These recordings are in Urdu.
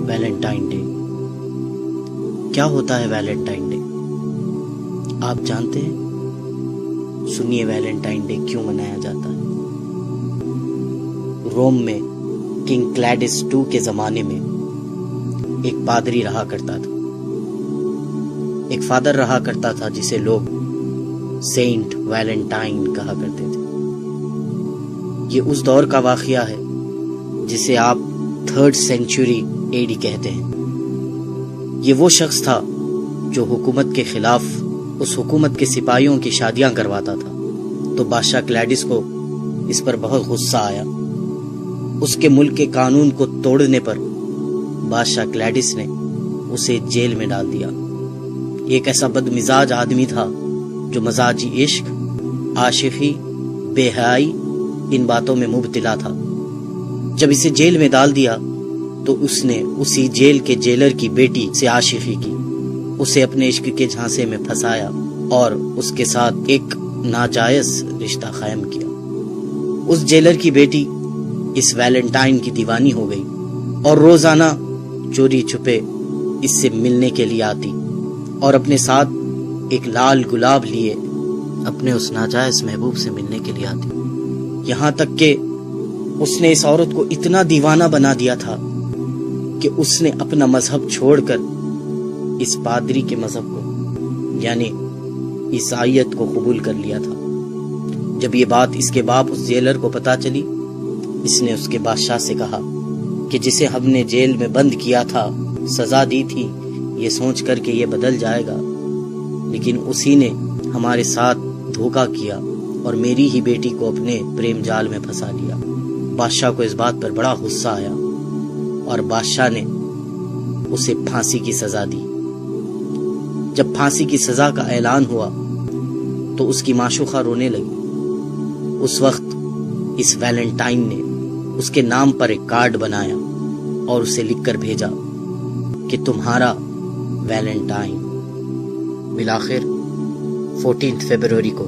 ویلنٹائن ڈے کیا ہوتا ہے؟ ویلنٹائن ڈے آپ جانتے ہیں؟ سنیے ویلنٹائن ڈے کیوں منایا جاتا ہے۔ روم میں کنگ کلیڈس II کے زمانے میں ایک پادری رہا کرتا تھا، ایک فادر رہا کرتا تھا جسے لوگ سینٹ ویلنٹائن کہا کرتے تھے۔ یہ اس دور کا واقعہ ہے جسے آپ 3rd سینچری AD کہتے ہیں۔ یہ وہ شخص تھا جو حکومت کے خلاف اس حکومت کے سپاہیوں کی شادیاں کرواتا تھا، تو بادشاہ کلیڈس کو اس پر بہت غصہ آیا۔ اس کے ملک کے قانون کو توڑنے پر بادشاہ کلیڈس نے اسے جیل میں ڈال دیا۔ ایک ایسا بد مزاج آدمی تھا جو مزاجی عشق، عاشقی، بے حیائی ان باتوں میں مبتلا تھا۔ جب اسے جیل میں ڈال دیا تو اس نے اسی جیل کے جیلر کی بیٹی سے عاشقی کی، اسے اپنے عشق کے جھانسے میں پھنسایا اور اس کے ساتھ ایک ناجائز رشتہ قائم کیا۔ اس جیلر کی بیٹی اس ویلنٹائن کی دیوانی ہو گئی اور روزانہ چوری چھپے اس سے ملنے کے لیے آتی اور اپنے ساتھ ایک لال گلاب لیے اپنے اس ناجائز محبوب سے ملنے کے لیے آتی۔ یہاں تک کہ اس نے اس عورت کو اتنا دیوانہ بنا دیا تھا کہ اس نے اپنا مذہب چھوڑ کر اس پادری کے مذہب کو یعنی عیسائیت کو قبول کر لیا تھا۔ جب یہ بات اس کے باپ اس جیلر کو پتہ چلی، اس نے اس کے بادشاہ سے کہا کہ جسے ہم نے جیل میں بند کیا تھا، سزا دی تھی، یہ سوچ کر کہ یہ بدل جائے گا، لیکن اسی نے ہمارے ساتھ دھوکہ کیا اور میری ہی بیٹی کو اپنے پریم جال میں پھنسا لیا۔ بادشاہ کو اس بات پر بڑا غصہ آیا اور بادشاہ نے اسے پھانسی کی سزا دی۔ جب پھانسی کی سزا کا اعلان ہوا تو اس کی معشوقہ رونے لگی۔ اس وقت اس ویلنٹائن نے اس کے نام پر ایک کارڈ بنایا اور اسے لکھ کر بھیجا کہ تمہارا ویلنٹائن۔ بالآخر 14 فروری کو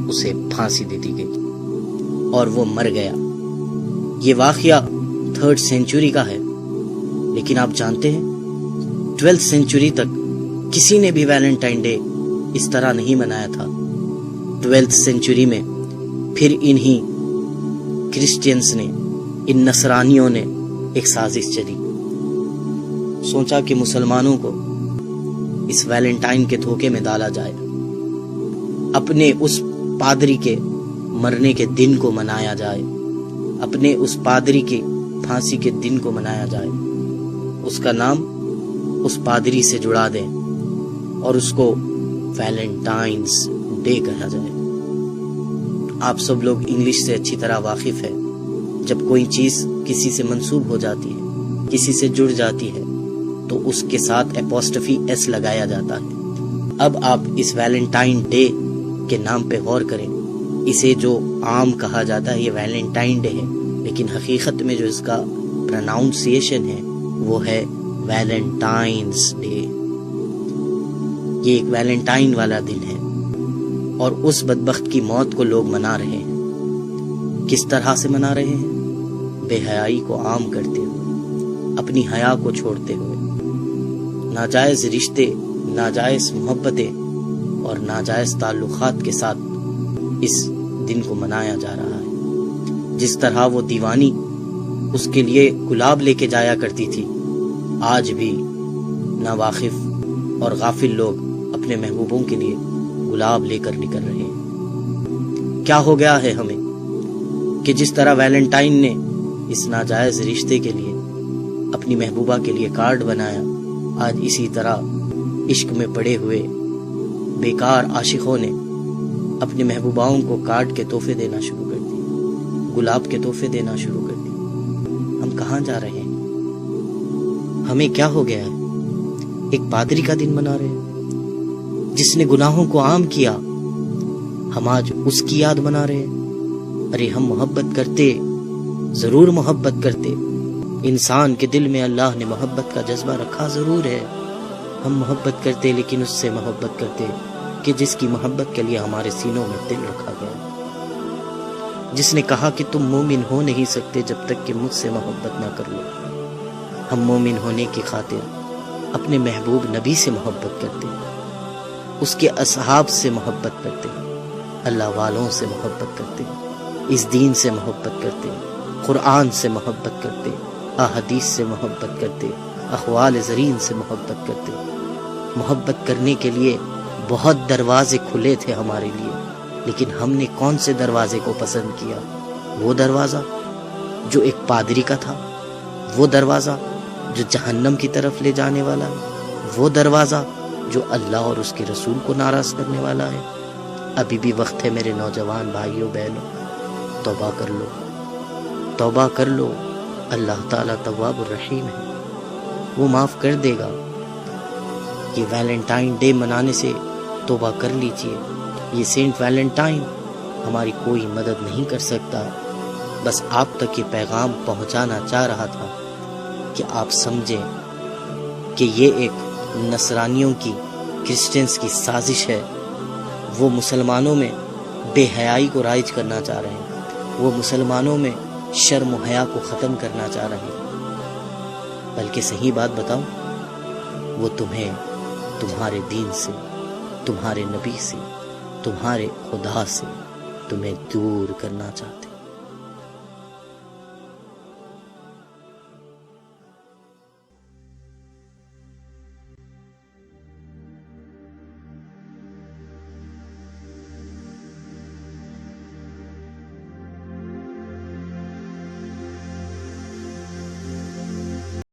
اسے پھانسی دے دی گئی اور وہ مر گیا۔ یہ واقعہ 3rd سینچری کا ہے، لیکن آپ جانتے ہیں 12th سینچری تک کسی نے بھی ویلنٹائن ڈے اس طرح نہیں منایا تھا۔ 12th سینچری میں پھر انہی کرسچینز نے، ان نصرانیوں نے ایک سازش چلی، سوچا کہ مسلمانوں کو اس ویلنٹائن کے دھوکے میں ڈالا جائے، اپنے اس پادری کے مرنے کے دن کو منایا جائے، اپنے اس پادری کی پھانسی کے دن کو منایا جائے، اس کا نام اس پادری سے جڑا دیں اور اس کو ویلنٹائنز ڈے کہا جائے۔ آپ سب لوگ انگلش سے اچھی طرح واقف ہے، جب کوئی چیز کسی سے منسوب ہو جاتی ہے، کسی سے جڑ جاتی ہے، تو اس کے ساتھ اپوسٹفی ایس لگایا جاتا ہے۔ اب آپ اس ویلنٹائن ڈے کے نام پہ غور کریں۔ اسے جو عام کہا جاتا ہے یہ ویلنٹائن ڈے ہے، لیکن حقیقت میں جو اس کا پروناؤنسیشن ہے وہ ہے ویلنٹائنز ڈے۔ یہ ایک ویلنٹائن والا دن ہے اور اس بدبخت کی موت کو لوگ منا رہے ہیں۔ کس طرح سے منا رہے ہیں؟ بے حیائی کو عام کرتے ہوئے، اپنی حیا کو چھوڑتے ہوئے، ناجائز رشتے، ناجائز محبتیں اور ناجائز تعلقات کے ساتھ اس دن کو منایا جا رہا ہے۔ جس طرح وہ دیوانی اس کے لیے گلاب لے کے جایا کرتی تھی، آج بھی ناواقف اور غافل لوگ اپنے محبوبوں کے لیے گلاب لے کر نکل رہے ہیں۔ کیا ہو گیا ہے ہمیں کہ جس طرح ویلنٹائن نے اس ناجائز رشتے کے لیے اپنی محبوبہ کے لیے کارڈ بنایا، آج اسی طرح عشق میں پڑے ہوئے بیکار عاشقوں نے اپنی محبوباؤں کو کارڈ کے تحفے دینا شروع کر دیے، گلاب کے تحفے دینا شروع کر دیے۔ ہم کہاں جا رہے ہیں؟ ہمیں کیا ہو گیا ہے؟ ایک پادری کا دن منا رہے ہیں جس نے گناہوں کو عام کیا، ہم آج اس کی یاد منا رہے ہیں۔ ارے ہم محبت کرتے، ضرور محبت کرتے، انسان کے دل میں اللہ نے محبت کا جذبہ رکھا ضرور ہے، ہم محبت کرتے لیکن اس سے محبت کرتے کہ جس کی محبت کے لیے ہمارے سینوں میں دل رکھا گیا، جس نے کہا کہ تم مومن ہو نہیں سکتے جب تک کہ مجھ سے محبت نہ کر لو۔ ہم مومن ہونے کی خاطر اپنے محبوب نبی سے محبت کرتے، اس کے اصحاب سے محبت کرتے، اللہ والوں سے محبت کرتے، اس دین سے محبت کرتے، قرآن سے محبت کرتے، احادیث سے محبت کرتے، اقوال زرین سے محبت کرتے۔ محبت کرنے کے لیے بہت دروازے کھلے تھے ہمارے لیے، لیکن ہم نے کون سے دروازے کو پسند کیا؟ وہ دروازہ جو ایک پادری کا تھا، وہ دروازہ جو جہنم کی طرف لے جانے والا ہے، وہ دروازہ جو اللہ اور اس کے رسول کو ناراض کرنے والا ہے۔ ابھی بھی وقت ہے میرے نوجوان بھائیوں بہنوں، توبہ کر لو، توبہ کر لو۔ اللہ تعالیٰ تواب الرحیم ہے، وہ معاف کر دے گا۔ یہ ویلنٹائن ڈے منانے سے توبہ کر لیجئے۔ یہ سینٹ ویلنٹائن ہماری کوئی مدد نہیں کر سکتا، بس آپ تک یہ پیغام پہنچانا چاہ رہا تھا کہ آپ سمجھیں کہ یہ ایک نصرانیوں کی، کرسچنز کی سازش ہے۔ وہ مسلمانوں میں بے حیائی کو رائج کرنا چاہ رہے ہیں، وہ مسلمانوں میں شرم و حیا کو ختم کرنا چاہ رہے ہیں۔ بلکہ صحیح بات بتاؤں، وہ تمہیں تمہارے دین سے، تمہارے نبی سے، تمہارے خدا سے تمہیں دور کرنا چاہتے ہیں۔